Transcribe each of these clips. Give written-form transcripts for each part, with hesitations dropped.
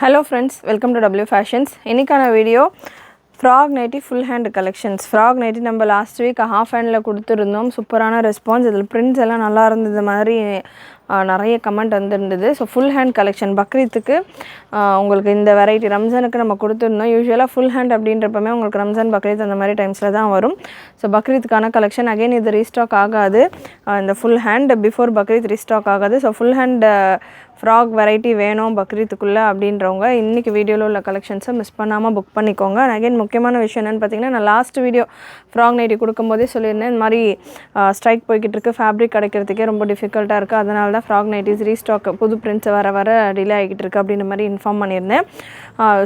Hello friends, welcome to W Fashions. இன்னைக்கான video frog nighty full hand collections. Frog nighty நம்ம last week half handல கொடுத்திருந்தோம். சூப்பரான response. இதுல prints எல்லாம் நல்லா இருந்தது மாதிரி நிறைய கமெண்ட் வந்திருந்தது. ஸோ ஃபுல் ஹேண்ட் கலெக்ஷன் பக்ரீத்துக்கு உங்களுக்கு இந்த வெரைட்டி ரம்ஜானுக்கு நம்ம கொடுத்துருந்தோம். யூஸ்வலாக ஃபுல் ஹேண்ட் அப்படின்றப்பமே உங்களுக்கு ரம்ஜான் பக்ரீத் அந்த மாதிரி டைம்ஸில் தான் வரும். ஸோ பக்ரீத்துக்கான கலெக்ஷன் அகைன் இது ரீஸ்டாக் ஆகாது. இந்த full hand before Bakrid restock ஆகாது. So full hand frock variety வேணும் பக்ரீத்துக்குள்ளே அப்படின்றவங்க இன்றைக்கி வீடியோவில் உள்ள கலெக்ஷன்ஸை மிஸ் பண்ணாமல் புக் பண்ணிக்கோங்க. அகைன் முக்கியமான விஷயம் என்னென்னு பார்த்தீங்கன்னா, நான் லாஸ்ட் வீடியோ ஃப்ராக் நைட்டி கொடுக்கும்போதே சொல்லியிருந்தேன், இந்த மாதிரி ஸ்ட்ரைக் போய்கிட்டு இருக்குது, ஃபேப்ரிக் கிடைக்கிறதுக்கே ரொம்ப டிஃபிகல்ட்டாக இருக்குது, அதனால தான் ஃப்ராக் நைட்டிஸ் ரீஸ்டாக் புது பிரிண்ட்ஸ் வர டிலே ஆகிக்கிட்டு இருக்குது அப்படின்ற மாதிரி இன்ஃபார்ம் பண்ணியிருந்தேன்.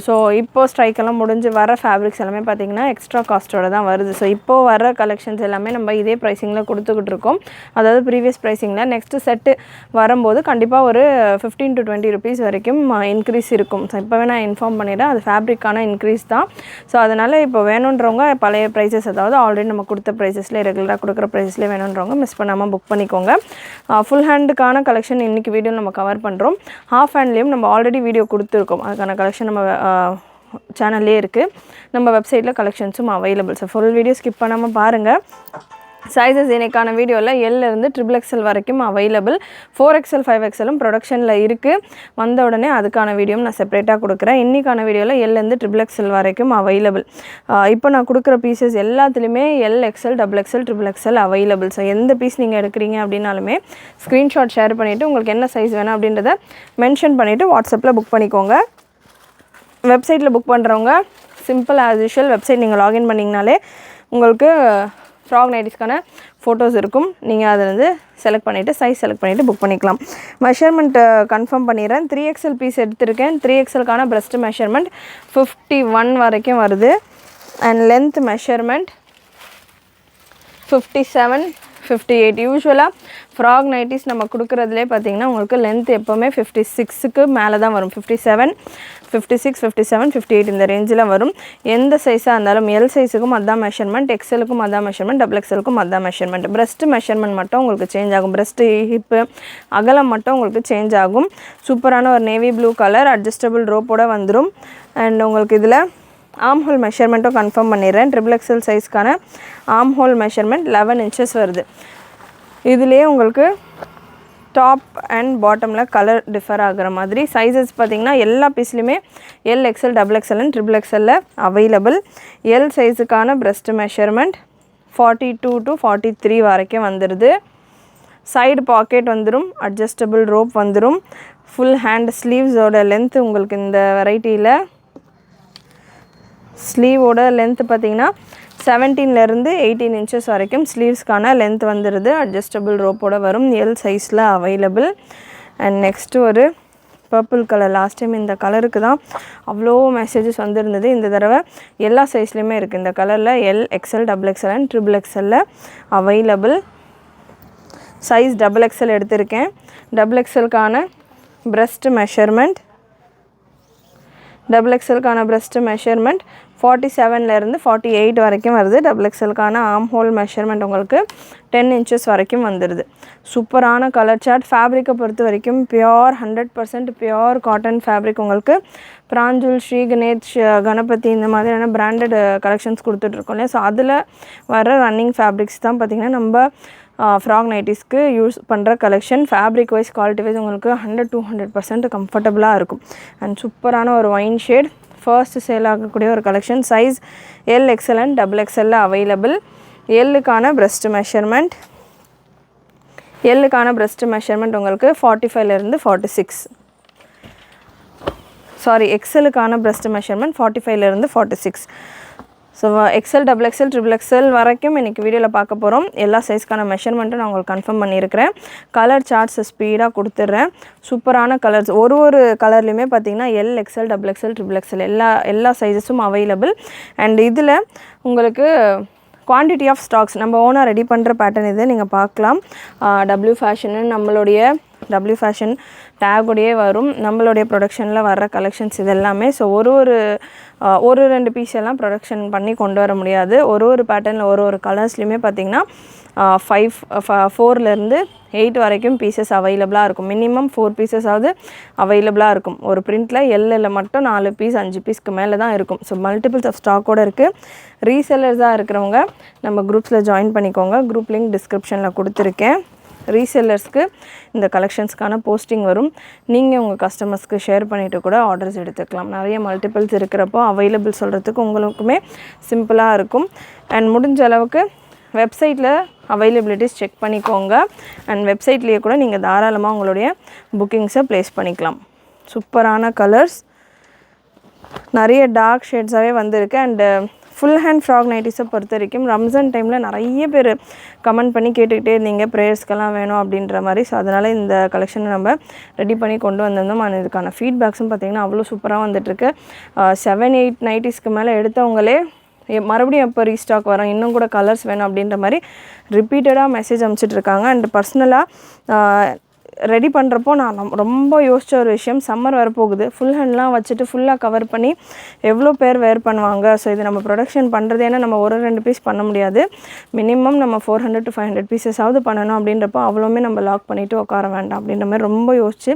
ஸோ இப்போது ஸ்ட்ரைக்கெல்லாம் முடிஞ்சு வர ஃபேப்ரிக்ஸ் எல்லாமே பார்த்திங்கன்னா எக்ஸ்ட்ரா காஸ்ட்டோட தான் வருது. ஸோ இப்போது வர கலெக்ஷன்ஸ் எல்லாமே நம்ம இதே ப்ரைஸிங்கில் கொடுத்துக்கிட்டு இருக்கோம், அதாவது ப்ரீவியஸ் ப்ரைஸிங்கில். நெக்ஸ்ட்டு செட்டு வரும்போது கண்டிப்பாக ஒரு 15 to 20 rupees வரைக்கும் இன்க்ரீஸ் இருக்கும். ஸோ இப்போவே நான் இன்ஃபார்ம் பண்ணிவிட்டேன், அது ஃபேப்ரிக்கான இன்க்ரீஸ் தான். ஸோ அதனால் இப்போ வேணுன்றவங்க பழைய ப்ரைஸஸ், அதாவது ஆல்ரெடி நம்ம கொடுத்த ப்ரைஸஸ்லேயே ரெகுலராக கொடுக்குற ப்ரைஸஸ்லேயே வேணுன்றவங்க மிஸ் பண்ணாமல் புக் பண்ணிக்கோங்க. ஃபுல் ஹேண்டுக்கான கலெக்ஷன் இன்றைக்கி வீடியோ நம்ம கவர் பண்ணுறோம். ஹாஃப் ஹேண்ட்லேயும் நம்ம ஆல்ரெடி வீடியோ கொடுத்துருக்கோம், அதுக்கான கலெக்ஷன் நம்ம சேனல்லே இருக்குது, நம்ம வெப்சைட்டில் கலெக்ஷன்ஸும் available. So full video skip பண்ணாமல் பாருங்கள். சைஸஸ் இன்றைக்கான வீடியோவில் எல்லேருந்து XXL வரைக்கும் அவைலபிள். 4XL 5XLம் ப்ரொடக்ஷனில் இருக்குது. வந்த உடனே அதுக்கான வீடியோவும் நான் செப்பரேட்டாக கொடுக்குறேன். இன்றைக்கான வீடியோவில் எல்லேருந்து XXL வரைக்கும் அவைலபிள். இப்போ நான் கொடுக்குற பீசஸ் எல்லாத்துலேயுமே LXL XXL XXL available. So எந்த பீஸ் நீங்கள் எடுக்கிறீங்க அப்படின்னாலுமே ஸ்க்ரீன்ஷாட் ஷேர் பண்ணிவிட்டு உங்களுக்கு என்ன சைஸ் வேணும் அப்படின்றத மென்ஷன் பண்ணிவிட்டு வாட்ஸ்அப்பில் புக் பண்ணிக்கோங்க. வெப்சைட்டில் புக் பண்ணுறவங்க சிம்பிள் ஆஸ் யூஷுவல், வெப்சைட் நீங்கள் லாகின் பண்ணிங்கனாலே உங்களுக்கு ஃப்ராக் நைட்டிஸ்க்கான ஃபோட்டோஸ் இருக்கும். நீங்கள் அதில் செலக்ட் பண்ணிவிட்டு சைஸ் செலக்ட் பண்ணிவிட்டு புக் பண்ணிக்கலாம். மெஷர்மெண்ட்டு கன்ஃபார்ம் பண்ணிடுறேன். 3XL பீஸ் எடுத்திருக்கேன். 3XLக்கான பிரஸ்ட் மெஷர்மெண்ட் 51 வரைக்கும் வருது. And length measurement 57 58. யூஸ்வலாக ஃப்ராக் நைட்டிஸ் நம்ம கொடுக்குறதுலே பார்த்திங்கன்னா உங்களுக்கு லென்த் எப்போவுமே 56க்கு மேலே தான் வரும். 57 56 57 58 இந்த ரேஞ்சில் வரும். எந்த சைஸாக இருந்தாலும் எல் சைஸுக்கும் அதான் மெஷர்மெண்ட், எக்ஸலுக்கும் அதான் மெஷர்மெண்ட், XXLக்கும் அதான் மெஷர்மெண்ட். பிரஸ்ட் மெஷர்மெண்ட் மட்டும் உங்களுக்கு சேஞ்ச் ஆகும். பிரஸ்ட்டு ஹிப்பு அகலம் மட்டும் உங்களுக்கு சேஞ்ச் ஆகும். சூப்பரான ஒரு நேவி ப்ளூ கலர் அட்ஜஸ்டபிள் ரோப்போட வந்துடும். அண்ட் உங்களுக்கு இதில் ஆம் ஹோல் மெஷர்மெண்ட்டும் கன்ஃபார்ம் பண்ணிடுறேன். XXL சைஸ்க்கான ஆம் ஹோல் மெஷர்மெண்ட் 11 inches வருது. இதுலேயே உங்களுக்கு டாப் அண்ட் பாட்டமில் கலர் டிஃபர் ஆகிற மாதிரி சைஸஸ் பார்த்திங்கன்னா எல்லா பீஸ்லையுமே LXL XXL and XXL available. L சைஸுக்கான பிரஸ்ட் மெஷர்மெண்ட் 42 to 43 வரைக்கும் வந்துடுது. சைடு பாக்கெட் வந்துடும், அட்ஜஸ்டபிள் ரோப் வந்துடும். ஃபுல் ஹேண்ட் ஸ்லீவ்ஸோட லென்த் உங்களுக்கு இந்த வெரைட்டியில் ஸ்லீவோட லென்த் பார்த்திங்கன்னா 17லேருந்து 18 inches வரைக்கும் ஸ்லீவ்ஸ்க்கான லென்த் வந்துடுது. அட்ஜஸ்டபிள் ரோப்போட வரும். எல் சைஸில் அவைலபிள். அண்ட் நெக்ஸ்ட்டு ஒரு பர்பிள் கலர். லாஸ்ட் டைம் இந்த கலருக்கு தான் அவ்வளோ மெசேஜஸ் வந்துருந்தது. இந்த தடவை எல்லா சைஸ்லேயுமே இருக்குது இந்த கலரில். LXL XXL and XXL available. Size XXL எடுத்திருக்கேன். XXLக்கான பிரஸ்ட் மெஷர்மெண்ட் XXLக்கான பிரஸ்ட் மெஷர்மெண்ட் 47லேருந்து 48 வரைக்கும் வருது. XXLக்கான ஆம் ஹோல் மெஷர்மெண்ட் உங்களுக்கு 10 inches வரைக்கும் வந்துடுது. சூப்பரான கலர் சார்ட். ஃபேப்ரிக்கை பொறுத்த வரைக்கும் பியோர் 100% பியோர் காட்டன் ஃபேப்ரிக். உங்களுக்கு பிராஞ்சுல், ஸ்ரீ கணேஷ், கணபதி இந்த மாதிரியான பிராண்டட் கலெக்ஷன்ஸ் கொடுத்துட்ருக்கோம் இல்லையா. ஸோ அதில் வர ரன்னிங் ஃபேப்ரிக்ஸ் தான் பார்த்திங்கன்னா நம்ம ஃப்ராக் நைட்டிஸ்க்கு யூஸ் பண்ணுற collection. Fabric wise quality wise உங்களுக்கு 100-200% கம்ஃபர்டபுளாக இருக்கும். அண்ட் சூப்பரான ஒரு ஒயின் ஷேட் ஃபர்ஸ்ட் சேல் ஆகக்கூடிய ஒரு collection. Size LXL and XXL available. எல்லுக்கான பிரஸ்ட் மெஷர்மெண்ட் உங்களுக்கு 45லேருந்து 46. சாரி, எக்ஸலுக்கான பிரஸ்ட் மெஷர்மெண்ட் 45லேருந்து 46. ஸோ XL XXL XXL வரைக்கும் இன்றைக்கி வீடியோவில் பார்க்க போகிறோம். எல்லா சைஸ்க்கான மெஷர்மெண்ட்டும் நான் உங்களுக்கு கன்ஃபார்ம் பண்ணியிருக்கிறேன். கலர் சார்ட்ஸை ஸ்பீடாக கொடுத்துட்றேன். சூப்பரான கலர்ஸ். ஒரு கலர்லேயுமே பார்த்திங்கன்னா LXL XXL XXL எல்லா சைஸஸும் அவைலபிள். அண்ட் இதில் உங்களுக்கு குவான்டிட்டி ஆஃப் ஸ்டாக்ஸ் நம்ம ஓனாக ரெடி பண்ணுற பேட்டர்ன் இது நீங்கள் பார்க்கலாம். W ஃபேஷனு நம்மளுடைய W ஃபேஷன் டேகுடையே வரும். நம்மளுடைய ப்ரொடக்ஷனில் வர்ற கலெக்ஷன்ஸ் இது எல்லாமே. ஸோ ஒரு 2 பீஸ் எல்லாம் ப்ரொடக்ஷன் பண்ணி கொண்டு வர முடியாது. ஒரு பேட்டர்னில் ஒரு கலர்ஸ்லையுமே பார்த்திங்கன்னா 4லேருந்து 8 வரைக்கும் பீசஸ் அவைலபிளாக இருக்கும். மினிமம் 4 பீசஸ் ஆவது அவைலபிளாக இருக்கும். ஒரு பிரிண்டில் எல்லில் மட்டும் 4 பீஸ் 5 பீஸ்க்கு மேலே தான் இருக்கும். ஸோ மல்டிபிள்ஸ் ஆஃப் ஸ்டாக்கோடு இருக்குது. ரீசெல்லர்ஸாக இருக்கிறவங்க நம்ம குரூப்ஸில் ஜாயின் பண்ணிக்கோங்க. குரூப் லிங்க் டிஸ்கிரிப்ஷனில் கொடுத்துருக்கேன். ரீசெல்லர்ஸ்க்கு இந்த கலெக்ஷன்ஸ்க்கான போஸ்டிங் வரும். நீங்கள் உங்கள் கஸ்டமர்ஸ்க்கு ஷேர் பண்ணிவிட்டு கூட ஆர்டர்ஸ் எடுத்துக்கலாம். நிறைய மல்டிபிள்ஸ் இருக்கிறப்போ அவைலபிள் சொல்கிறதுக்கு உங்களுக்குமே சிம்பிளாக இருக்கும். அண்ட் முடிஞ்ச அளவுக்கு வெப்சைட்டில் அவைலபிலிட்டிஸ் செக் பண்ணிக்கோங்க. அண்ட் வெப்சைட்லேயே கூட நீங்கள் தாராளமாக உங்களுடைய புக்கிங்ஸை ப்ளேஸ் பண்ணிக்கலாம். சூப்பரான கலர்ஸ், நிறைய டார்க் ஷேட்ஸாகவே வந்திருக்கு. அண்டு ஃபுல் ஹேண்ட் ஃப்ராக் நைட்டிஸை பொறுத்த வரைக்கும் ரம்ஜான் டைமில் நிறைய பேர் கமெண்ட் பண்ணி கேட்டுக்கிட்டே இருந்தீங்க ப்ரேயர்ஸ்க்கெல்லாம் வேணும் அப்படின்ற மாதிரி. ஸோ அதனால் இந்த கலெக்ஷனை நம்ம ரெடி பண்ணி கொண்டு வந்திருந்தோம். ஆனால் இதுக்கான ஃபீட்பேக்ஸும் பார்த்திங்கன்னா அவ்வளோ சூப்பராக வந்துட்டுருக்கு. 7-8 நைட்டிஸ்க்கு மேலே எடுத்தவங்களே மறுபடியும் எப்போ ரீஸ்டாக் வரோம், இன்னும் கூட கலர்ஸ் வேணும் அப்படின்ற மாதிரி ரிப்பீட்டடாக மெசேஜ் அனுப்பிச்சிட்ருக்காங்க. அண்ட் பர்சனலாக ரெடி பண்ணுறப்போ நான் ரொம்ப யோசித்த ஒரு விஷயம், சம்மர் வரப்போகுது, ஃபுல் ஹேண்ட்லாம் வச்சுட்டு ஃபுல்லாக கவர் பண்ணி எவ்வளோ பேர் வேர் பண்ணுவாங்க. ஸோ இது நம்ம ப்ரொடக்ஷன் பண்ணுறது ஏன்னா நம்ம 1-2 பீஸ் பண்ண முடியாது. மினிமம் நம்ம 400 to 500 பீசஸாவது பண்ணணும். அப்படின்றப்போ அவ்வளோமே நம்ம லாக் பண்ணிவிட்டு உட்கார வேண்டாம் அப்படின்ற மாதிரி ரொம்ப யோசிச்சு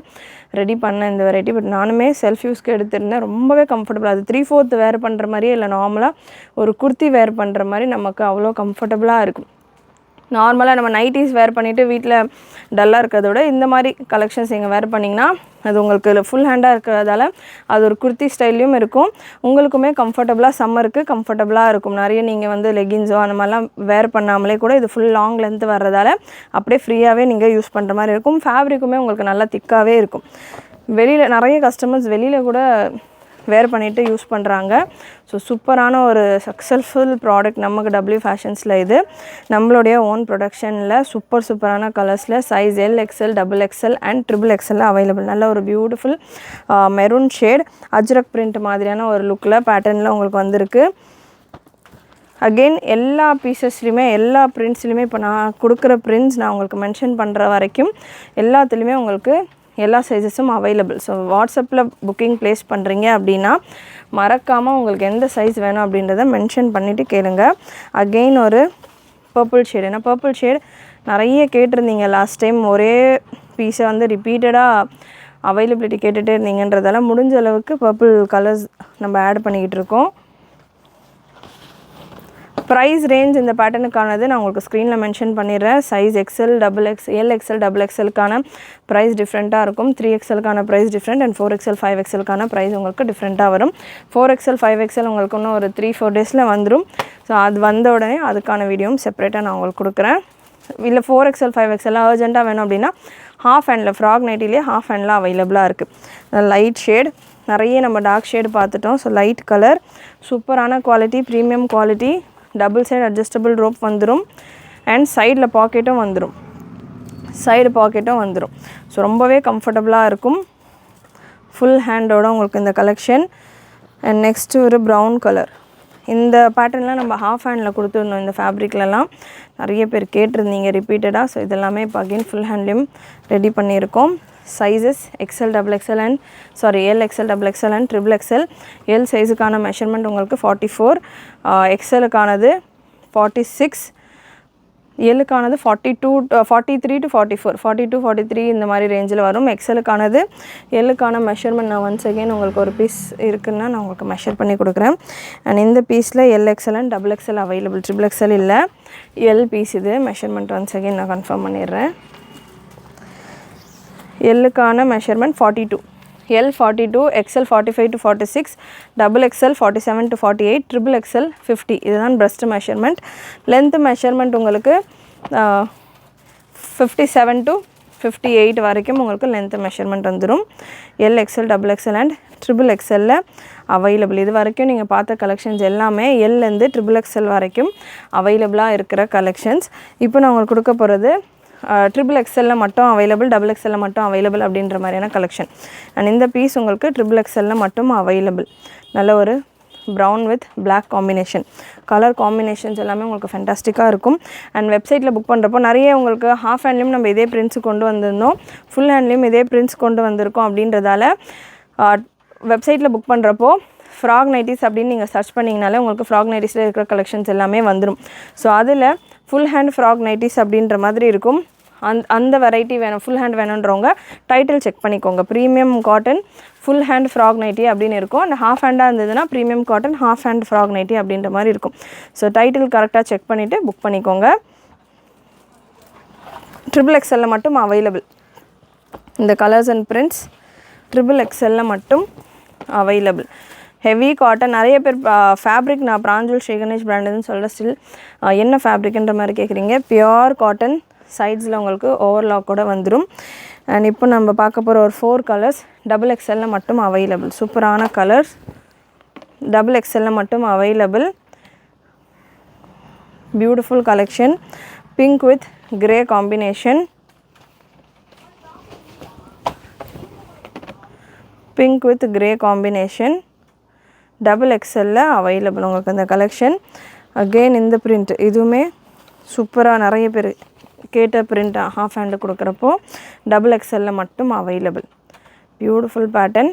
ரெடி பண்ணேன் இந்த வெரைட்டி. பட் நானுமே செல்ஃப் யூஸ்க்கு எடுத்திருந்தேன். ரொம்பவே கம்ஃபர்டபுள். அது 3/4 வேர் பண்ணுற மாதிரியே இல்லை, நார்மலாக ஒரு குர்த்தி வேர் பண்ணுற மாதிரி நமக்கு அவ்வளோ கம்ஃபர்டபுளாக இருக்கும். நார்மலாக நம்ம நைட்டிஸ் வேர் பண்ணிவிட்டு வீட்டில் டல்லாக இருக்கிறத விட இந்த மாதிரி கலெக்ஷன்ஸ் நீங்கள் வேர் பண்ணிங்கன்னா அது உங்களுக்கு ஃபுல் ஹேண்டாக இருக்கிறதால அது ஒரு குர்த்தி ஸ்டைல்லையும் இருக்கும். உங்களுக்குமே கம்ஃபர்டபுளாக சம்மருக்கு கம்ஃபர்டபுளாக இருக்கும். நிறைய நீங்கள் வந்து லெகின்ஸோ அந்த மாதிரிலாம் வேர் பண்ணாமலே கூட இது ஃபுல் லாங் லென்த் வர்றதால அப்படியே ஃப்ரீயாகவே நீங்கள் யூஸ் பண்ணுற மாதிரி இருக்கும். ஃபேப்ரிக்குமே உங்களுக்கு நல்லா திக்காகவே இருக்கும். வெளியில் நிறைய கஸ்டமர்ஸ் வெளியில் கூட வேர் பண்ணிவிட்டு யூஸ் பண்ணுறாங்க. ஸோ சூப்பரான ஒரு சக்ஸஸ்ஃபுல் ப்ராடக்ட் நமக்கு டபிள்யூ ஃபேஷன்ஸில். இது நம்மளுடைய ஓன் ப்ரொடக்ஷனில் சூப்பரான கலர்ஸில் size L, XL, XXL and XXL available. நல்ல ஒரு beautiful maroon shade Ajrakh print மாதிரியான ஒரு லுக்கில் பேட்டர்னில் உங்களுக்கு வந்திருக்கு. அகெயின் எல்லா பீசஸ்லையுமே எல்லா பிரிண்ட்ஸ்லையுமே இப்போ நான் கொடுக்குற பிரிண்ட்ஸ் நான் உங்களுக்கு மென்ஷன் பண்ணுற வரைக்கும் எல்லாத்துலேயுமே உங்களுக்கு எல்லா சைஸஸும் அவைலபிள். ஸோ வாட்ஸ்அப்பில் புக்கிங் ப்ளேஸ் பண்ணுறீங்க அப்படின்னா மறக்காமல் உங்களுக்கு எந்த சைஸ் வேணும் அப்படின்றத மென்ஷன் பண்ணிவிட்டு கேளுங்க. அகெயின் ஒரு பர்பிள் ஷேட், ஏன்னா பர்பிள் ஷேட் நிறைய கேட்டிருந்தீங்க லாஸ்ட் டைம். ஒரே பீஸை வந்து ரிப்பீட்டடாக அவைலபிலிட்டி கேட்டுகிட்டே இருந்தீங்கன்றதால முடிஞ்ச அளவுக்கு பர்பிள் கலர்ஸ் நம்ம ஆட் பண்ணிக்கிட்டு இருக்கோம். ப்ரைஸ் ரேஞ்ச் இந்த பேட்டர்னுக்கானது நான் உங்களுக்கு ஸ்க்ரீனில் மென்ஷன் பண்ணிடுறேன். சைஸ் XL, XXL, XL, XXLக்கான ப்ரைஸ் டிஃப்ரெண்ட்டாக இருக்கும். 3XLக்கான ப்ரைஸ் டிஃப்ரெண்ட் அண்ட் 4XL, 5XLக்கான ப்ரைஸ் உங்களுக்கு டிஃப்ரெண்ட்டாக வரும். 4XL, 5XL உங்களுக்கு இன்னும் ஒரு 3-4 டேஸில் வந்துடும். ஸோ அது வந்த உடனே அதுக்கான வீடியோவும் செப்பரேட்டாக நான் உங்களுக்கு கொடுக்குறேன். இல்லை 4XL, 5XL அர்ஜென்ட்டாக வேணும் அப்படின்னா ஹாஃப் ஹேண்டில் ஃப்ராக் நைட்டிலே ஹாஃப் ஹேண்டில் அவைலபிளாக இருக்குது. லைட் ஷேட், நிறைய நம்ம டார்க் ஷேடு பார்த்துட்டோம். ஸோ லைட் கலர், சூப்பரான quality, premium quality, double side adjustable rope வந்துடும் அண்ட் சைடில் பாக்கெட்டும் வந்துடும். ஸோ ரொம்பவே கம்ஃபர்டபுளாக இருக்கும். ஃபுல் ஹேண்டோட உங்களுக்கு இந்த கலெக்ஷன். அண்ட் நெக்ஸ்ட்டு ஒரு ப்ரௌன் கலர். இந்த பேட்டர்ன்லாம் நம்ம ஹாஃப் ஹேண்டில் கொடுத்துருந்தோம். இந்த ஃபேப்ரிக்லலாம் நிறைய பேர் கேட்டிருந்தீங்க ரிப்பீட்டடாக. ஸோ இதெல்லாமே இப்போ அகெயின் ஃபுல் ஹேண்ட்லேயும் ரெடி பண்ணியிருக்கோம். Sizes XL, XXL and L, XL, XXL and XXL. L சைஸுக்கான மெஷர்மெண்ட் உங்களுக்கு 44, XLக்கானது 46, Lக்கானது 43 to 44, 42, 43 இந்த மாதிரி ரேஞ்சில் வரும். XLக்கானது Lக்கான மெஷர்மெண்ட் நான் ஒன்ஸ் அகெயின் உங்களுக்கு ஒரு பீஸ் இருக்குன்னா நான் உங்களுக்கு மெஷர் பண்ணி கொடுக்குறேன். அண்ட் இந்த பீஸில் L, XL and XXL available. XXL இல்லை, L பீஸ் இது. மெஷர்மெண்ட் ஒன்ஸ் அகெயின் நான் கன்ஃபார்ம் பண்ணிடுறேன். Lக்கான measurement 42, L 42, XL 45 to 46, XXL 47 to 48, XXL 50. இதுதான் பிரஸ்ட் மெஷர்மெண்ட். லென்த் மெஷர்மெண்ட் உங்களுக்கு 57 to 58 வரைக்கும் உங்களுக்கு லென்த் மெஷர்மெண்ட் வந்துடும். L, XL, XXL and XXL available. இது வரைக்கும் நீங்கள் பார்த்த கலெக்ஷன்ஸ் எல்லாமே Lலேருந்து XXL வரைக்கும் அவைலபிளாக இருக்கிற கலெக்ஷன்ஸ். இப்போ நான் உங்களுக்கு கொடுக்க போகிறது XXL மட்டும் அவைலபிள், XXL மட்டும் அவைலபிள் அப்படின்ற மாதிரியான கலெக்ஷன். அண்ட் இந்த பீஸ் உங்களுக்கு XXL மட்டும் அவைலபிள். நல்ல ஒரு brown with black combination. Colour combinations எல்லாமே உங்களுக்கு ஃபேண்டாஸ்டிக்காக இருக்கும். அண்ட் வெப்சைட்டில் புக் பண்ணுறப்போ நிறைய உங்களுக்கு ஹாஃப் ஹேண்ட்லேயும் நம்ம இதே பிரிண்ட்ஸ் கொண்டு வந்திருந்தோம், ஃபுல் ஹேண்ட்லேயும் இதே பிரிண்ட்ஸ் கொண்டு வந்திருக்கோம். அப்படின்றதால வெப்சைட்டில் புக் பண்ணுறப்போ ஃப்ராக் நைட்டிஸ் அப்படின்னு நீங்கள் சர்ச் பண்ணிங்கனாலே உங்களுக்கு ஃப்ராக் நைட்டிஸில் இருக்கிற கலெக்ஷன்ஸ் எல்லாமே வந்துடும். ஸோ அதில் ஃபுல் ஹேண்ட் ஃப்ராக் நைட்டிஸ் அப்படின்ற மாதிரி இருக்கும். அந்த வெரைட்டி வேணும், ஃபுல் ஹேண்ட் வேணுன்றவங்க டைட்டில் செக் பண்ணிக்கோங்க. Premium cotton full hand frock nightie அப்படின்னு இருக்கும். அந்த ஹாஃப் ஹேண்டாக இருந்ததுன்னா premium cotton half hand frock nightie அப்படின்ற மாதிரி இருக்கும். ஸோ டைட்டில் கரெக்டாக செக் பண்ணிவிட்டு புக் பண்ணிக்கோங்க. XXL மட்டும் அவைலபிள். இந்த கலர்ஸ் அண்ட் பிரிண்ட்ஸ் XXL மட்டும் அவைலபிள். Heavy cotton. நிறைய பேர் ஃபேப்ரிக் நான் பிராஞ்சூல் ஸ்ரீ கணேஷ் பிராண்டுன்னு சொல்ல ஸ்டில் என்ன ஃபேப்ரிக்ன்ற மாதிரி கேட்குறீங்க. பியோர் காட்டன், சைட்ஸில் உங்களுக்கு ஓவர்லாக் கூட வந்துடும். அண்ட் இப்போ நம்ம பார்க்க போகிற ஒரு 4 கலர்ஸ் XXL மட்டும் அவைலபிள். சூப்பரான கலர்ஸ் XXL மட்டும் available. Beautiful collection. Pink with grey combination. Pink with grey combination XXL available உங்களுக்கு அந்த கலெக்ஷன். அகெயின் இந்த பிரிண்ட் இதுவுமே சூப்பராக நிறைய பேர் கேட்ட பிரிண்ட் ஹாஃப் ஹேண்டு கொடுக்குறப்போ XXL மட்டும் அவைலபிள். Beautiful pattern.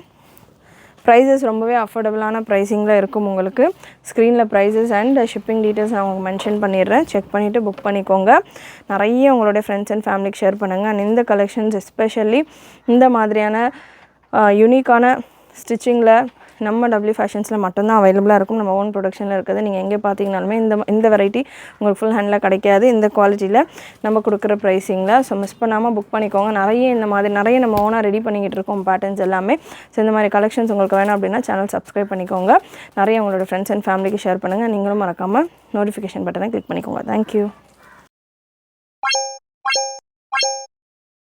ப்ரைஸஸ் ரொம்பவே அஃபோர்டபுளான ப்ரைஸிங்கில் இருக்கும். உங்களுக்கு ஸ்க்ரீனில் ப்ரைஸஸ் அண்ட் ஷிப்பிங் டீட்டெயில்ஸ் நான் உங்களுக்கு மென்ஷன் பண்ணிடுறேன். செக் பண்ணிவிட்டு புக் பண்ணிக்கோங்க. நிறைய உங்களுடைய ஃப்ரெண்ட்ஸ் அண்ட் ஃபேமிலிக்கு ஷேர் பண்ணுங்கள். அண்ட் இந்த கலெக்ஷன்ஸ் எஸ்பெஷலி இந்த மாதிரியான யூனிக்கான ஸ்டிச்சிங்கில் நம்ம டபிள்யூ ஃபேஷன்ஸில் மட்டும்தான் அவைலபிளாக இருக்கும். நம்ம ஓன் ப்ரொடக்ஷனில் இருக்குது. நீங்கள் எங்கே பார்த்தீங்கனாலுமே இந்த வெரைட்டி உங்களுக்கு ஃபுல் ஹேண்டில் கிடைக்காது இந்த குவாலிட்டியில் நம்ம கொடுக்குற ப்ரைஸிங்கில். ஸோ மிஸ் பண்ணாமல் புக் பண்ணிக்கோங்க. நிறைய நம்ம ஓனாக ரெடி பண்ணிக்கிட்டு இருக்கோம் பேட்டர்ன்ஸ் எல்லாமே. ஸோ இந்த மாதிரி கலெக்ஷன்ஸ் உங்களுக்கு வேணும் அப்படின்னா சேனல் சப்ஸ்கிரைப் பண்ணிக்கோங்க. நிறைய உங்களோட ஃப்ரெண்ட்ஸ் அண்ட் ஃபேமிலிக்கு ஷேர் பண்ணுங்கள். நீங்களும் மறக்காமல் நோட்டிஃபிகேஷன் பட்டனை கிளிக் பண்ணிக்கோங்க. தேங்க்யூ.